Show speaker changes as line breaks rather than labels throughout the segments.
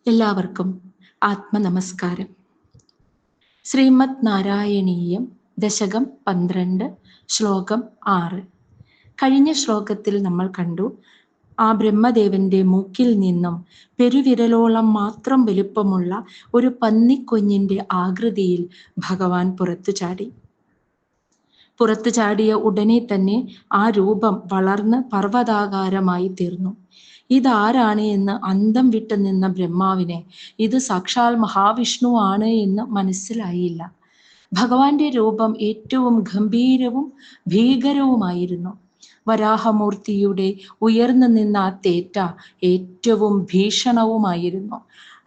എല്ലാവർക്കും ആത്മനമസ്കാരം. ശ്രീമദ് നാരായണീയം ദശകം 12 ശ്ലോകം 6. കഴിഞ്ഞ ശ്ലോകത്തിൽ നമ്മൾ കണ്ടു, ആ ബ്രഹ്മദേവന്റെ മൂക്കിൽ നിന്നും പെരുവിരലോളം മാത്രം വലുപ്പമുള്ള ഒരു പന്നിക്കുഞ്ഞിന്റെ ആകൃതിയിൽ ഭഗവാൻ പുറത്തു ചാടിയ ഉടനെ തന്നെ ആ രൂപം വളർന്ന് പർവ്വതാകാരമായി തീർന്നു. ഇതാരാണ് എന്ന് അന്തം വിട്ടു നിന്ന ബ്രഹ്മാവിനെ ഇത് സാക്ഷാൽ മഹാവിഷ്ണു ആണ് എന്ന് മനസ്സിലായില്ല. ഭഗവാന്റെ രൂപം ഏറ്റവും ഗംഭീരവും ഭീകരവുമായിരുന്നു. വരാഹമൂർത്തിയുടെ ഉയർന്നു നിന്ന ആ തേറ്റ ഏറ്റവും ഭീഷണവുമായിരുന്നു.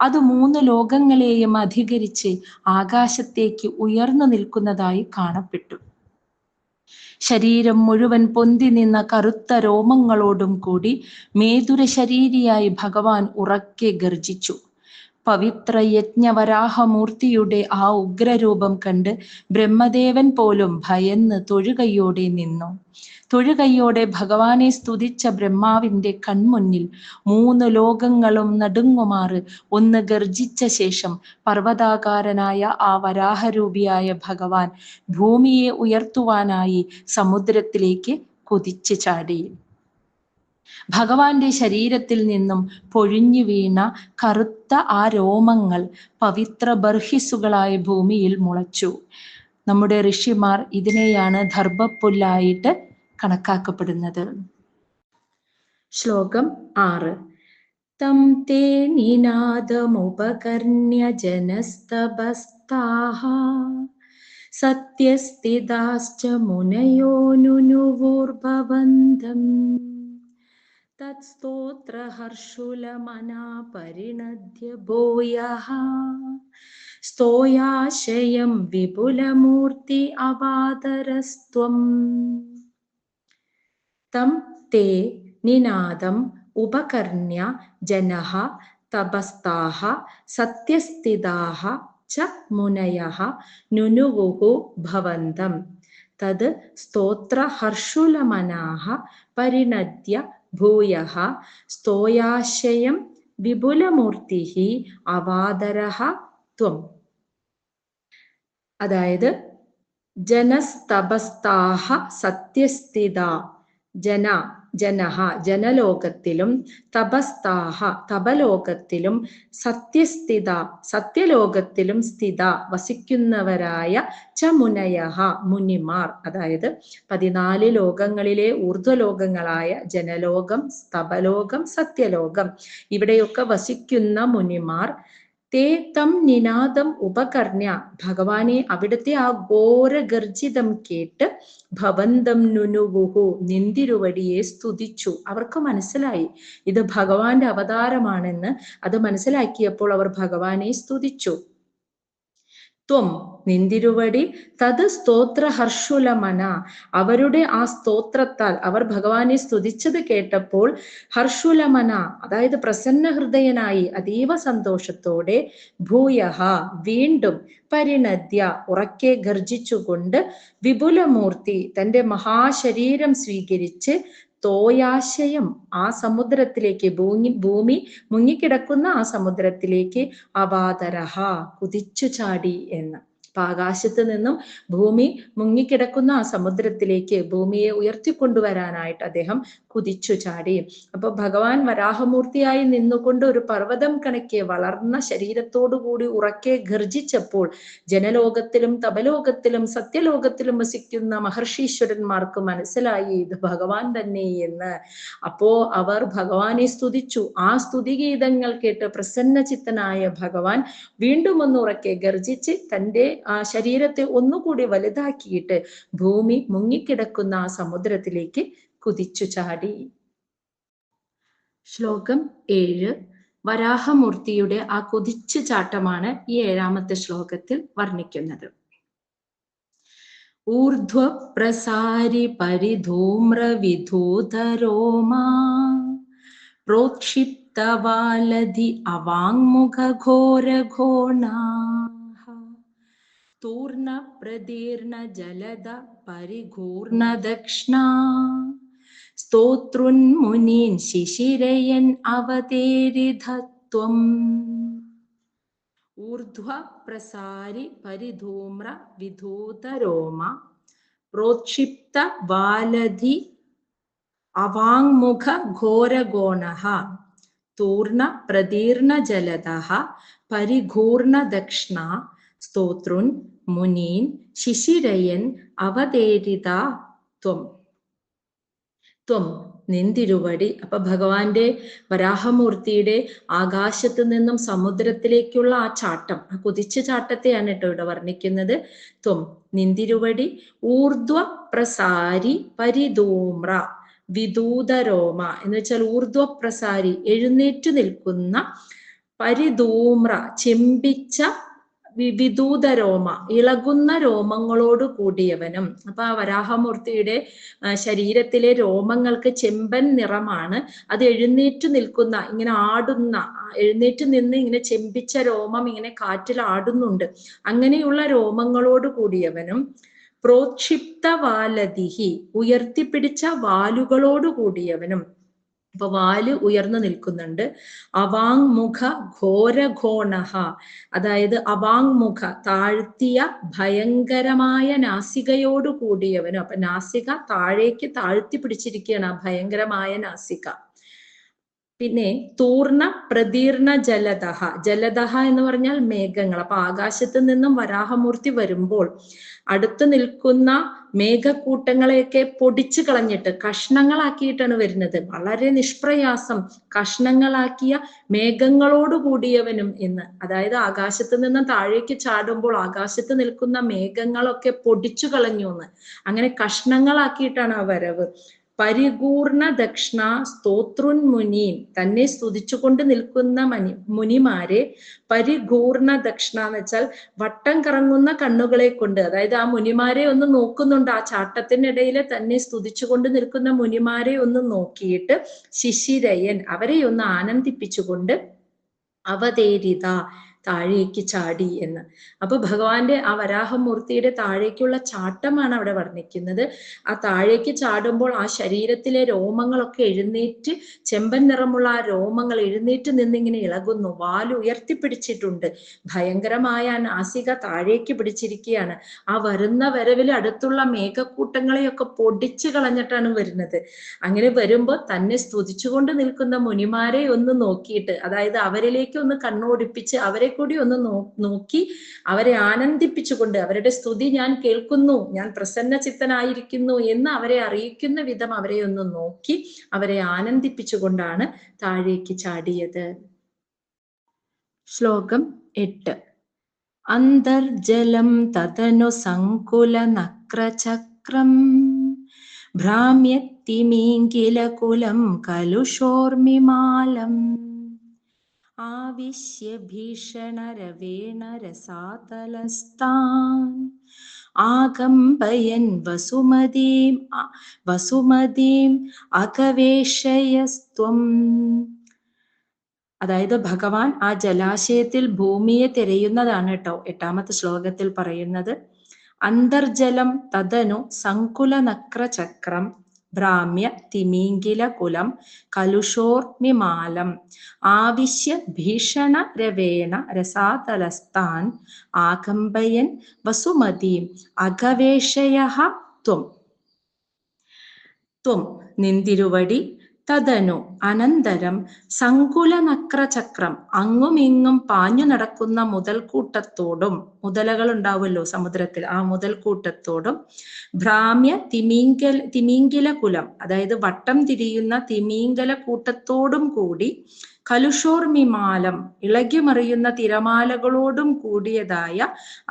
അത് 3 ലോകങ്ങളെയും അധികരിച്ച് ആകാശത്തേക്ക് ഉയർന്നു നിൽക്കുന്നതായി കാണപ്പെട്ടു. ശരീരം മുഴുവൻ പൊന്തി നിന്ന കറുത്ത രോമങ്ങളോടും കൂടി മേതുര ശരീരിയായി ഭഗവാൻ ഉറക്കെ ഗർജിച്ചു. പവിത്ര യജ്ഞവരാഹമൂർത്തിയുടെ ആ ഉഗ്രരൂപം കണ്ട് ബ്രഹ്മദേവൻ പോലും ഭയന്ന് തൊഴുകൈയോടെ നിന്നു. തൊഴുകൈയോടെ ഭഗവാനെ സ്തുതിച്ച ബ്രഹ്മാവിന്റെ കൺമുന്നിൽ 3 ലോകങ്ങളും നടുങ്ങുമാറ് ഒന്ന് ഗർജിച്ച ശേഷം പർവ്വതാകാരനായ ആ വരാഹരൂപിയായ ഭഗവാൻ ഭൂമിയെ ഉയർത്തുവാനായി സമുദ്രത്തിലേക്ക് കുതിച്ചു ചാടി. ഭഗവാന്റെ ശരീരത്തിൽ നിന്നും പൊഴിഞ്ഞു വീണ കറുത്ത ആ രോമങ്ങൾ പവിത്ര ബർഹിസുകളായി ഭൂമിയിൽ മുളച്ചു. നമ്മുടെ ഋഷിമാർ ഇതിനെയാണ് ദർഭപ്പുല്ലായിട്ട് കണക്കാക്കപ്പെടുന്നത്. ശ്ലോകം 6. തം തേ നിനാദമുപകർണ്യ ജനസ്തബസ്താഃ സത്യസ്ഥിതാശ്ച മുനയോ നുനുവോർഭവന്തം തത്സ്തോത്രഹർഷുലമനാ പരിണദ്യ ഭൂയഃ സ്തോയാശയം വിപുലമൂർത്തി അവാദരസ്ത്വം. തം തേ നിനാദം ഉപകർണ്യ ജനഃ തപസ്താഃ സത്യസ്ഥിതാഃ ച മുനയഃ നുനുവുഹു ഭവന്തം തത് സ്തോത്രഹർഷുലമനാഃ പരിണദ്യ ഭൂയഃ സ്തോയാശയം വിപുലമൂർത്തിഃ അവാദരഃ ത്വം. അതായത് ജനസ്തപസ്താഃ സത്യസ്ഥിത ജനഃ ജനലോകത്തിലും തപസ്താഃ തപലോകത്തിലും സത്യസ്ഥിത സത്യലോകത്തിലും സ്ഥിത വസിക്കുന്നവരായ ച മുനയഃ മുനിമാർ, അതായത് 14 ലോകങ്ങളിലെ ഊർധ്വലോകങ്ങളായ ജനലോകം, തപലോകം, സത്യലോകം ഇവിടെയൊക്കെ വസിക്കുന്ന മുനിമാർ തേ തം നിനാദം ഉപകർണ്യ ഭഗവാനെ അവിടുത്തെ ആ ഘോരഗർജിതം കേട്ട് ഭവന്തം നുനുവുഹു നിന്തിരുവടിയെ സ്തുതിച്ചു. അവർക്ക് മനസ്സിലായി ഇത് ഭഗവാന്റെ അവതാരമാണെന്ന്. അത് മനസ്സിലാക്കിയപ്പോൾ അവർ ഭഗവാനെ സ്തുതിച്ചു. ത്വം നിന്തിരുവടി തത് സ്തോത്രഹർഷുലമന അവരുടെ ആ സ്തോത്രത്താൽ അവർ ഭഗവാനെ സ്തുതിച്ചത് കേട്ടപ്പോൾ ഹർഷുലമന അതായത് പ്രസന്ന ഹൃദയനായി അതീവ സന്തോഷത്തോടെ ഭൂയഃ വീണ്ടും പരിണദ്യ ഉറക്കെ ഗർജിച്ചുകൊണ്ട് വിപുലമൂർത്തി തന്റെ മഹാശരീരം സ്വീകരിച്ച് തോയാശയം ആ സമുദ്രത്തിലേക്ക് ഭൂമി മുങ്ങിക്കിടക്കുന്ന ആ സമുദ്രത്തിലേക്ക് അവാദരഹ കുതിച്ചു ചാടി എന്ന്. അപ്പൊ ആകാശത്ത് നിന്നും ഭൂമി മുങ്ങിക്കിടക്കുന്ന ആ സമുദ്രത്തിലേക്ക് ഭൂമിയെ ഉയർത്തിക്കൊണ്ടുവരാനായിട്ട് അദ്ദേഹം കുതിച്ചു ചാടി. അപ്പൊ ഭഗവാൻ വരാഹമൂർത്തിയായി നിന്നുകൊണ്ട് ഒരു പർവ്വതം കണക്കെ വളർന്ന ശരീരത്തോടുകൂടി ഉറക്കെ ഗർജിച്ചപ്പോൾ ജനലോകത്തിലും തപലോകത്തിലും സത്യലോകത്തിലും വസിക്കുന്ന മഹർഷീശ്വരന്മാർക്ക് മനസ്സിലായി ഇത് ഭഗവാൻ തന്നെ എന്ന്. അപ്പോ അവർ ഭഗവാനെ സ്തുതിച്ചു. ആ സ്തുതിഗീതങ്ങൾ കേട്ട് പ്രസന്നചിത്തനായ ഭഗവാൻ വീണ്ടും ഒന്ന് ഉറക്കെ ഗർജിച്ച് തൻ്റെ ആ ശരീരത്തെ ഒന്നുകൂടി വലുതാക്കിയിട്ട് ഭൂമി മുങ്ങിക്കിടക്കുന്ന ആ സമുദ്രത്തിലേക്ക് കുതിച്ചു ചാടി. ശ്ലോകം 7. വരാഹമൂർത്തിയുടെ ആ കുതിച്ചു ചാട്ടമാണ് ഈ 7ാമത്തെ ശ്ലോകത്തിൽ വർണ്ണിക്കുന്നത്. ഊർധ്വപ്രസാരി പരിധൂമ്ര വിധൂതരോമാ പ്രോക്ഷിപ്തവാലധി അവാങ്മുഖഘോരഘോണാ തൂർണ പ്രദീർണ ജലദ പരിഘൂർണ ദക്ഷ്ണാ സ്തോതൃൻ മുനീൻ ശിശിരയൻ അവതേരിധത്വം. ഊർധ്വ പ്രസാരി പരിധൂമ്ര വിധൂതരോമ പ്രോക്ഷിപ്ത വാലധി അവാങ്മുഖ ഘോരഗോണഃ തൂർണ പ്രദീർണ ജലദഃ പരിഘൂർണ ദക്ഷ്ണ സ്തോതൃൻ മുനീൻ ശിശിരയൻ അവതേരിത ത്വം. ത്വം നിന്തിരുവടി. അപ്പൊ ഭഗവാന്റെ വരാഹമൂർത്തിയുടെ ആകാശത്ത് നിന്നും സമുദ്രത്തിലേക്കുള്ള ആ ചാട്ടം, ആ കുതിച്ച ചാട്ടത്തെയാണ് കേട്ടോ ഇവിടെ വർണ്ണിക്കുന്നത്. ത്വം നിന്തിരുവടി ഊർധ്വ പ്രസാരി പരിധൂമ്ര വിദൂതരോമ എന്ന് വെച്ചാൽ ഊർധ്വപ്രസാരി എഴുന്നേറ്റു നിൽക്കുന്ന, പരിധൂമ്ര ചെമ്പിച്ച, വിദൂതരോമ ഇളകുന്ന രോമങ്ങളോട് കൂടിയവനും. അപ്പൊ ആ വരാഹമൂർത്തിയുടെ ശരീരത്തിലെ രോമങ്ങൾക്ക് ചെമ്പൻ നിറമാണ്. അത് എഴുന്നേറ്റ് നിൽക്കുന്ന, ഇങ്ങനെ ആടുന്ന, എഴുന്നേറ്റ് നിന്ന് ഇങ്ങനെ ചെമ്പിച്ച രോമം ഇങ്ങനെ കാറ്റിൽ ആടുന്നുണ്ട്. അങ്ങനെയുള്ള രോമങ്ങളോട് കൂടിയവനും പ്രോക്ഷിപ്ത വാലതിഹി ഉയർത്തിപ്പിടിച്ച വാലുകളോട് കൂടിയവനും. അപ്പൊ വാല് ഉയർന്നു നിൽക്കുന്നുണ്ട്. അവാങ്മുഖ ഘോരഘോണഃ, അതായത് അവാങ്മുഖ താഴ്ത്തിയ ഭയങ്കരമായ നാസികയോട് കൂടിയവനും. അപ്പൊ നാസിക താഴേക്ക് താഴ്ത്തി പിടിച്ചിരിക്കുകയാണ്, ആ ഭയങ്കരമായ നാസിക. പിന്നെ തൂർണ പ്രദീർണ ജലദഹ, ജലദഹ എന്ന് പറഞ്ഞാൽ മേഘങ്ങൾ. അപ്പൊ ആകാശത്ത് നിന്നും വരാഹമൂർത്തി വരുമ്പോൾ അടുത്ത് നിൽക്കുന്ന മേഘക്കൂട്ടങ്ങളെയൊക്കെ പൊടിച്ചു കളഞ്ഞിട്ട് കഷ്ണങ്ങളാക്കിയിട്ടാണ് വരുന്നത്. വളരെ നിഷ്പ്രയാസം കഷ്ണങ്ങളാക്കിയ മേഘങ്ങളോട് കൂടിയവനും എന്ന്. അതായത് ആകാശത്ത് നിന്നും താഴേക്ക് ചാടുമ്പോൾ ആകാശത്ത് നിൽക്കുന്ന മേഘങ്ങളൊക്കെ പൊടിച്ചു കളഞ്ഞു എന്ന്. അങ്ങനെ കഷ്ണങ്ങളാക്കിയിട്ടാണ് ആ വരവ്. പരിപൂർണ ദക്ഷിണ സ്തോതൃൻ മുനീൻ, തന്നെ സ്തുതിച്ചുകൊണ്ട് നിൽക്കുന്ന മുനിമാരെ പരിപൂർണ ദക്ഷിണ എന്ന് വെച്ചാൽ വട്ടം കറങ്ങുന്ന കണ്ണുകളെ കൊണ്ട്, അതായത് ആ മുനിമാരെ ഒന്ന് നോക്കുന്നുണ്ട്. ആ ചാട്ടത്തിനിടയിൽ തന്നെ സ്തുതിച്ചുകൊണ്ട് നിൽക്കുന്ന മുനിമാരെ ഒന്ന് നോക്കിയിട്ട് ശിശിരയൻ അവരെ ഒന്ന് ആനന്ദിപ്പിച്ചുകൊണ്ട് അവതേരിത താഴേക്ക് ചാടി എന്ന്. അപ്പൊ ഭഗവാന്റെ ആ വരാഹമൂർത്തിയുടെ താഴേക്കുള്ള ചാട്ടമാണ് അവിടെ വർണ്ണിക്കുന്നത്. ആ താഴേക്ക് ചാടുമ്പോൾ ആ ശരീരത്തിലെ രോമങ്ങളൊക്കെ എഴുന്നേറ്റ്, ചെമ്പൻ നിറമുള്ള ആ രോമങ്ങൾ എഴുന്നേറ്റ് നിന്നിങ്ങനെ ഇളകുന്നു. വാല് ഉയർത്തിപ്പിടിച്ചിട്ടുണ്ട്. ഭയങ്കരമായ നാസിക താഴേക്ക് പിടിച്ചിരിക്കുകയാണ്. ആ വരുന്ന വരവിൽ അടുത്തുള്ള മേഘക്കൂട്ടങ്ങളെയൊക്കെ പൊടിച്ചു കളഞ്ഞിട്ടാണ് വരുന്നത്. അങ്ങനെ വരുമ്പോൾ തന്നെ സ്തുതിച്ചുകൊണ്ട് നിൽക്കുന്ന മുനിമാരെ ഒന്ന് നോക്കിയിട്ട്, അതായത് അവരിലേക്ക് ഒന്ന് കണ്ണോടിപ്പിച്ച് അവരെ കൂടി ഒന്ന് നോക്കി അവരെ ആനന്ദിപ്പിച്ചുകൊണ്ട്, അവരുടെ സ്തുതി ഞാൻ കേൾക്കുന്നു, ഞാൻ പ്രസന്ന ചിത്തനായിരിക്കുന്നു എന്ന് അവരെ അറിയിക്കുന്ന വിധം അവരെ ഒന്ന് നോക്കി അവരെ ആനന്ദിപ്പിച്ചുകൊണ്ടാണ് താഴേക്ക് ചാടിയത്. ശ്ലോകം 8. അന്തർജലം തതനു സങ്കുല നക്രചക്രം ഭ്രാമ്യത്തിമീങ്കിലകുലം കലുഷോർമിമാലം ആവിശ്യ ഭീഷണരവേണ രസാതലസ്ഥാൻ ആകമ്പയൻ വസുമതീം അകവേശയസ്ത്വം. അതായത് ഭഗവാൻ ആ ജലാശയത്തിൽ ഭൂമിയെ തിരയുന്നതാണ് കേട്ടോ 8ാമത്തെ ശ്ലോകത്തിൽ പറയുന്നത്. അന്തർജലം തദനു സങ്കുല നക്രചക്രം ഭ്രാമ്യ തിമീങ്കില കുലം കലുഷോർമിമാലം ആവിശ്യ ഭീഷണ രവേണ രസാതലസ്ഥാൻ ആകമ്പയൻ വസുമതീം അകവേശയഃ ത്വം. ത്വം നിന്തിരുവടി തദനു അനന്തരം സങ്കുല നക്രചക്രം അങ്ങുമിങ്ങും പാഞ്ഞു നടക്കുന്ന മുതൽക്കൂട്ടത്തോടും, മുതലകൾ ഉണ്ടാവുമല്ലോ സമുദ്രത്തിൽ, ആ മുതൽക്കൂട്ടത്തോടും ഭ്രാമ്യ തിമീങ്കല കുലം, അതായത് വട്ടം തിരിയുന്ന തിമീങ്കല കൂട്ടത്തോടും കൂടി കലുഷോർമിമാലം ഇളകിമറിയുന്ന തിരമാലകളോടും കൂടിയതായ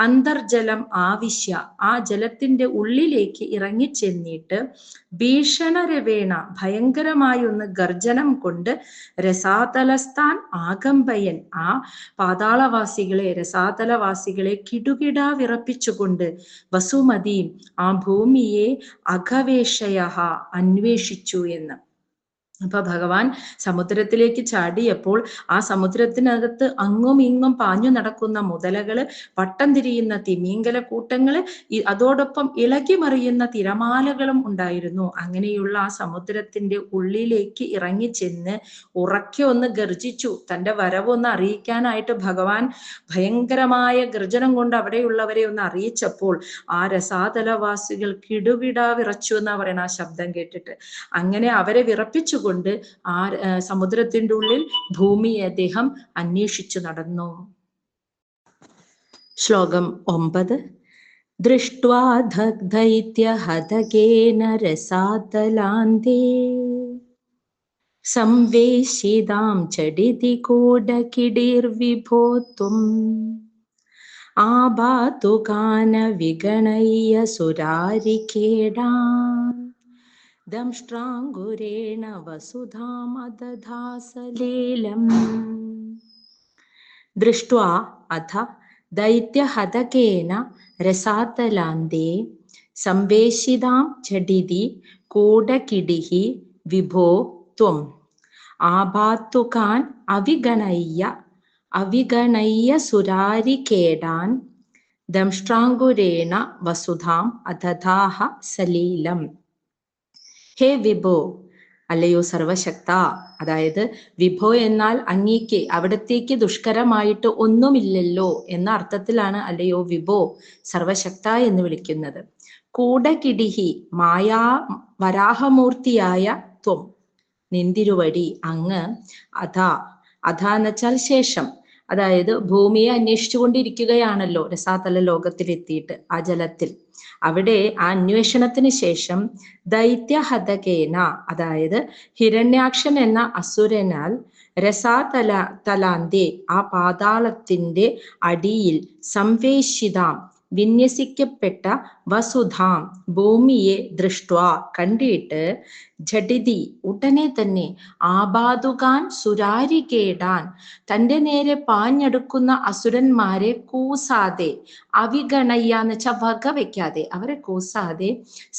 അന്തർജലം ആവിശ്യ ആ ജലത്തിന്റെ ഉള്ളിലേക്ക് ഇറങ്ങിച്ചെന്നിട്ട് ഭീഷണരവേണ ഭയങ്കരമായൊന്ന് ഗർജനം കൊണ്ട് രസാതലസ്ഥാൻ ആകമ്പയൻ ആ പാതാളവാസികളെ രസാതലവാസികളെ കിടുകിടാ വിറപ്പിച്ചുകൊണ്ട് വസുമതിയും ആ ഭൂമിയെ അഘവേഷയ അന്വേഷിച്ചു എന്ന്. അപ്പൊ ഭഗവാൻ സമുദ്രത്തിലേക്ക് ചാടിയപ്പോൾ ആ സമുദ്രത്തിനകത്ത് അങ്ങും ഇങ്ങും പാഞ്ഞു നടക്കുന്ന മുതലകള്, വട്ടം തിരിയുന്ന തിമിംഗല കൂട്ടങ്ങള്, അതോടൊപ്പം ഇളകി മറിയുന്ന തിരമാലകളും ഉണ്ടായിരുന്നു. അങ്ങനെയുള്ള ആ സമുദ്രത്തിന്റെ ഉള്ളിലേക്ക് ഇറങ്ങിച്ചെന്ന് ഉറക്കെ ഒന്ന് ഗർജിച്ചു. തന്റെ വരവൊന്ന് അറിയിക്കാനായിട്ട് ഭഗവാൻ ഭയങ്കരമായ ഗർജനം കൊണ്ട് അവിടെയുള്ളവരെ ഒന്ന് അറിയിച്ചപ്പോൾ ആ രസാതലവാസികൾ കിടുകിടാ വിറച്ചു എന്നാ പറയണ ആ ശബ്ദം കേട്ടിട്ട്. അങ്ങനെ അവരെ വിറപ്പിച്ചു കൊണ്ട് ആ സമുദ്രത്തിന്റെ ഉള്ളിൽ ഭൂമിയെ അദ്ദേഹം അന്വേഷിച്ചു നടന്നു. ശ്ലോകം 9. ദൃഷ്ട്വാ ദഗ്ധൈത്യഹതകേന രസാതലാന്തേ സംവേശിതാം ചടിതി കോടകിടിർവിഭോ ത്വം ആബാതുകാന വിഗണയ്യ സുരാരികേടാൻ ദംഷ്ട്രാങ്കുരേണ വസുധാമദധാസലീലം. ദൃഷ്ട്വാ അഥ ദൈത്യഹതകേന രസാതലാന്തേ സംവേശിതാം ഝടിതി കൂടകിടിഃ വിഭോ ത്വം ആബാത്തുകാൻ അവിഗണയ്യ സുരാരികേടാൻ ദംഷ്ട്രാങ്കുരേണ വസുധാം അദധാഹ സലീലം. ഹേ വിഭോ, അല്ലയോ സർവശക്ത, അതായത് വിഭോ എന്നാൽ അങ്ങേക്ക്, അവിടത്തേക്ക് ദുഷ്കരമായിട്ട് ഒന്നുമില്ലല്ലോ എന്ന അർത്ഥത്തിലാണ് അല്ലയോ വിഭോ സർവശക്ത എന്ന് വിളിക്കുന്നത്. കൂടകിടിഹി മായാ വരാഹമൂർത്തിയായ ത്വം നിന്തിരുവടി അങ്ങ്, അധ എന്ന് വെച്ചാൽ ശേഷം, അതായത് ഭൂമിയെ അന്വേഷിച്ചു കൊണ്ടിരിക്കുകയാണല്ലോ രസാതല ലോകത്തിലെത്തിയിട്ട് ആ ജലത്തിൽ. അവിടെ ആ അന്വേഷണത്തിന് ശേഷം ദൈത്യഹതകേന, അതായത് ഹിരണ്യാക്ഷൻ എന്ന അസുരനാൽ തലാന്തേ ആ പാതാളത്തിന്റെ അടിയിൽ സംവേശിതാം വിന്യസിക്കപ്പെട്ട വസുധാം ഭൂമിയെ ദൃഷ്ട്വാ കണ്ടിട്ട് ഝടിതി ഉടനെ തന്നെ ആബാതുകാൻ സുരാരികേടാൻ തന്റെ നേരെ പാഞ്ഞെടുക്കുന്ന അസുരന്മാരെ കൂസാതെ, അവിഗണയ്യ എന്ന് വെച്ചാൽ വകവയ്ക്കാതെ, അവരെ കൂസാതെ,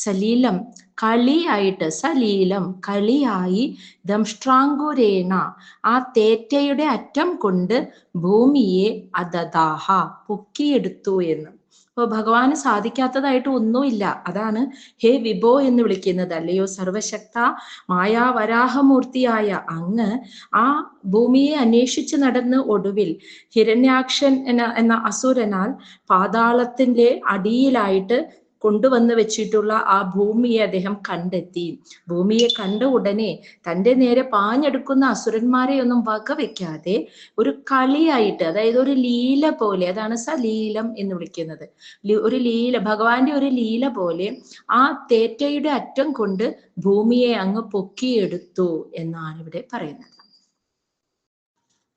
സലീലം കളിയായിട്ട്, സലീലം കളിയായി, ദംഷ്ട്രാങ്കുരേണ ആ തേറ്റയുടെ അറ്റം കൊണ്ട് ഭൂമിയെ അദദാഹ പൊക്കിയെടുത്തു എന്ന്. അപ്പൊ ഭഗവാന് സാധിക്കാത്തതായിട്ട് ഒന്നുമില്ല. അതാണ് ഹേ വിഭോ എന്ന് വിളിക്കുന്നത്. അല്ലയോ സർവശക്ത, മായാവരാഹമൂർത്തിയായ അങ്ങ് ആ ഭൂമിയെ അന്വേഷിച്ച് നടന്ന് ഒടുവിൽ ഹിരണ്യാക്ഷൻ എന്ന അസുരനാൽ പാതാളത്തിന്റെ അടിയിലായിട്ട് കൊണ്ടുവന്ന് വെച്ചിട്ടുള്ള ആ ഭൂമിയെ അദ്ദേഹം കണ്ടെത്തി. ഭൂമിയെ കണ്ട ഉടനെ തൻ്റെ നേരെ പാഞ്ഞെടുക്കുന്ന അസുരന്മാരെ ഒന്നും വകവെക്കാതെ ഒരു കളിയായിട്ട്, അതായത് ഒരു ലീല പോലെ, അതാണ് സലീലം എന്ന് വിളിക്കുന്നത്. ഒരു ലീല, ഭഗവാന്റെ ഒരു ലീല പോലെ ആ തേറ്റയുടെ അറ്റം കൊണ്ട് ഭൂമിയെ അങ്ങ് പൊക്കിയെടുത്തു എന്നാണ് ഇവിടെ പറയുന്നത്.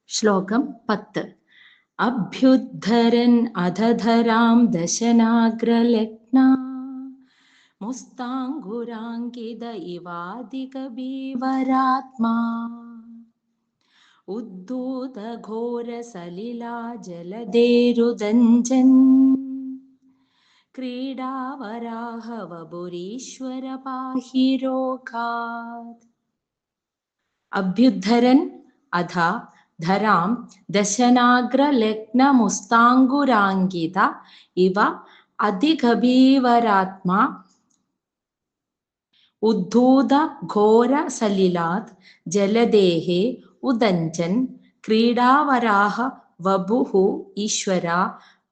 ശ്ലോകം 10. അഭ്യുദ്ധരൻ അധധരാം ദശനാഗ്രലഗ്ന മുസ്താംഗുരാങ്കിത ഇവാദികബീവരാത്മാ ഉദ്ധൂതഘോരസലിലാ ജലദേരുദഞ്ജൻ ക്രീഡാവരാഹവപുരീശ്വര പാഹി രോഗാത്. അഭ്യുദ്ധരൻ അഥ ധരാം ദശനാഗ്രലഗ്നമുസ്താംഗുരാങ്കിത ഇവ അതിഗഭീവരാത്മാ ഉദ്ധൂത ഘോര സലിലാത് ജലദേഹേ ഉദഞ്ചൻ ക്രീഡാവരാഹ വപുഹു ഈശ്വര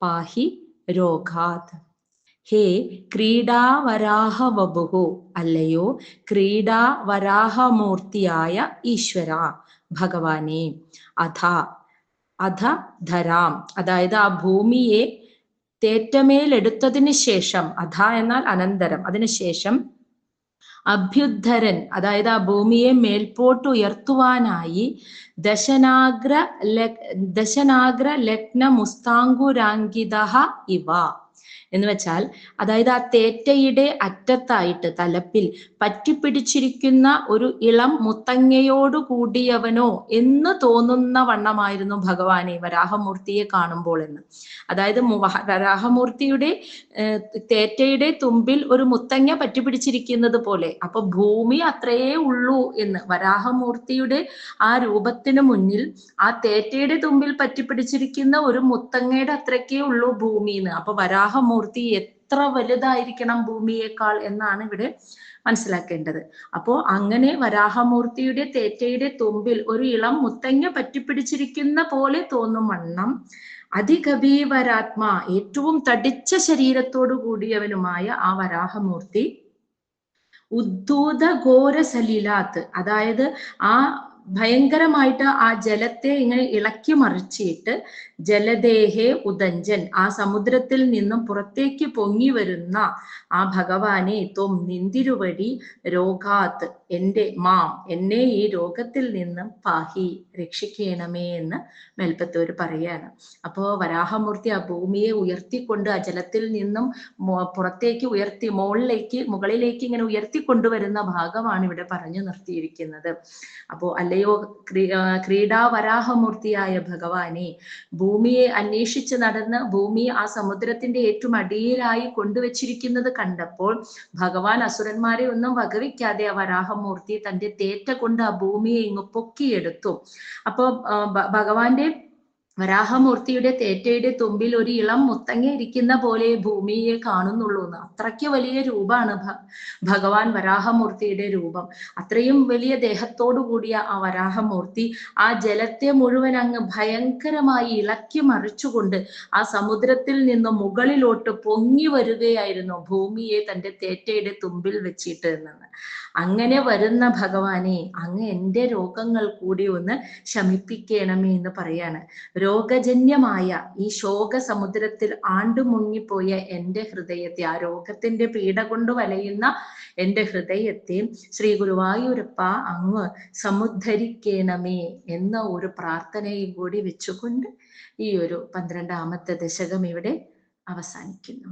പാഹി രോഗാത്. ഹേ ക്രീഡാവരാഹ വപുഹു, അല്ലയോ ക്രീഡാവരാഹമൂർത്തിയായ ഈശ്വര ഭഗവാനെ, അധ ധരാം, അതായത് ആ ഭൂമിയെ തേറ്റമേലെടുത്തതിന് ശേഷം, അധ എന്നാൽ അനന്തരം, അതിനുശേഷം അഭ്യുദ്ധരൻ, അതായത് ആ ഭൂമിയെ മേൽപോട്ട് ഉയർത്തുവാനായി ദശനാഗ്ര ലഗ്ന മുസ്താംഗുരാങ്കിത ഇവ, എന്ന് വെച്ചാൽ, അതായത് ആ തേറ്റയുടെ അറ്റത്തായിട്ട് തലപ്പിൽ പറ്റിപ്പിടിച്ചിരിക്കുന്ന ഒരു ഇളം മുത്തങ്ങയോട് കൂടിയവനോ എന്ന് തോന്നുന്ന വണ്ണമായിരുന്നു ഭഗവാനെ വരാഹമൂർത്തിയെ കാണുമ്പോൾ എന്ന്. അതായത് വരാഹമൂർത്തിയുടെ തേറ്റയുടെ തുമ്പിൽ ഒരു മുത്തങ്ങ പറ്റിപ്പിടിച്ചിരിക്കുന്നത് പോലെ. അപ്പൊ ഭൂമി അത്രയേ ഉള്ളൂ എന്ന്, വരാഹമൂർത്തിയുടെ ആ രൂപത്തിന് മുന്നിൽ ആ തേറ്റയുടെ തുമ്പിൽ പറ്റിപ്പിടിച്ചിരിക്കുന്ന ഒരു മുത്തങ്ങയുടെ അത്രയ്ക്കേ ഉള്ളൂ ഭൂമിന്ന്. അപ്പൊ വരാഹമൂർത്തി എത്ര വലുതായിരിക്കണം ഭൂമിയേക്കാൾ എന്നാണ് ഇവിടെ മനസ്സിലാക്കേണ്ടത്. അപ്പോ അങ്ങനെ വരാഹമൂർത്തിയുടെ തേറ്റയുടെ തുമ്പിൽ ഒരു ഇളം മുത്തങ്ങ പറ്റിപ്പിടിച്ചിരിക്കുന്ന പോലെ തോന്നും വണ്ണം അതികഭീവരാത്മാ, ഏറ്റവും തടിച്ച ശരീരത്തോടു കൂടിയവനുമായ ആ വരാഹമൂർത്തി ഉദ്ധൂത ഘോര സലിലാത്ത്, അതായത് ആ ഭയങ്കരമായിട്ട് ആ ജലത്തെ ഇങ്ങനെ ഇളക്കി മറിച്ചിട്ട് ജലദേഹേ ഉദഞ്ചൻ, ആ സമുദ്രത്തിൽ നിന്നും പുറത്തേക്ക് പൊങ്ങി വരുന്ന ആ ഭഗവാനെ ത്വം നിന്തിരുവടി രോഗാത്ത്, എന്നെ ഈ രോഗത്തിൽ നിന്നും പാഹി, രക്ഷിക്കണമേ എന്ന് മേൽപ്പത്തൂർ പറയാണ്. അപ്പോ വരാഹമൂർത്തി ആ ഭൂമിയെ ഉയർത്തിക്കൊണ്ട് ആ ജലത്തിൽ നിന്നും പുറത്തേക്ക് ഉയർത്തി മുകളിലേക്ക് ഇങ്ങനെ ഉയർത്തിക്കൊണ്ടുവരുന്ന ഭാഗമാണ് ഇവിടെ പറഞ്ഞു നിർത്തിയിരിക്കുന്നത്. അപ്പോ അല്ലയോ ക്രീഡാ വരാഹമൂർത്തിയായ ഭഗവാനെ, ഭൂമിയെ അന്വേഷിച്ച് നടന്ന് ഭൂമി ആ സമുദ്രത്തിന്റെ ഏറ്റവും അടിയിലായി കൊണ്ടുവച്ചിരിക്കുന്നത് കണ്ടപ്പോൾ ഭഗവാൻ അസുരന്മാരെ ഒന്നും വകവയ്ക്കാതെ ആ വരാഹമൂർത്തി തന്റെ തേറ്റ കൊണ്ട് ആ ഭൂമിയെ ഇങ്ങ് പൊക്കിയെടുത്തു. അപ്പോ ഭഗവാന്റെ വരാഹമൂർത്തിയുടെ തേറ്റയുടെ തുമ്പിൽ ഒരു ഇളം മുത്തങ്ങ ഇരിക്കുന്ന പോലെ ഭൂമിയെ കാണുന്നുള്ളൂ എന്ന്. അത്രയ്ക്ക് വലിയ രൂപമാണ് ഭഗവാൻ വരാഹമൂർത്തിയുടെ രൂപം. അത്രയും വലിയ ദേഹത്തോടു കൂടിയ ആ വരാഹമൂർത്തി ആ ജലത്തെ മുഴുവൻ അങ്ങ് ഭയങ്കരമായി ഇളക്കി മറിച്ചുകൊണ്ട് ആ സമുദ്രത്തിൽ നിന്ന് മുകളിലോട്ട് പൊങ്ങി വരികയായിരുന്നു, ഭൂമിയെ തന്റെ തേറ്റയുടെ തുമ്പിൽ വെച്ചിട്ട് എന്നാണ്. അങ്ങനെ വരുന്ന ഭഗവാനെ, അങ്ങ് എൻ്റെ രോഗങ്ങൾ കൂടി ഒന്ന് ശമിപ്പിക്കണമേ എന്ന് പറയാണ്. രോഗജന്യമായ ഈ ശോക സമുദ്രത്തിൽ ആണ്ടുമുങ്ങിപ്പോയ എൻ്റെ ഹൃദയത്തെ, ആ രോഗത്തിന്റെ പീഡ കൊണ്ട് വലയുന്ന എൻ്റെ ഹൃദയത്തെ ശ്രീ ഗുരുവായൂരപ്പ അങ്ങ് സമുദ്ധരിക്കണമേ എന്ന ഒരു പ്രാർത്ഥനയും കൂടി വെച്ചുകൊണ്ട് ഈ ഒരു 12ാമത്തെ ദശകം ഇവിടെ അവസാനിക്കുന്നു.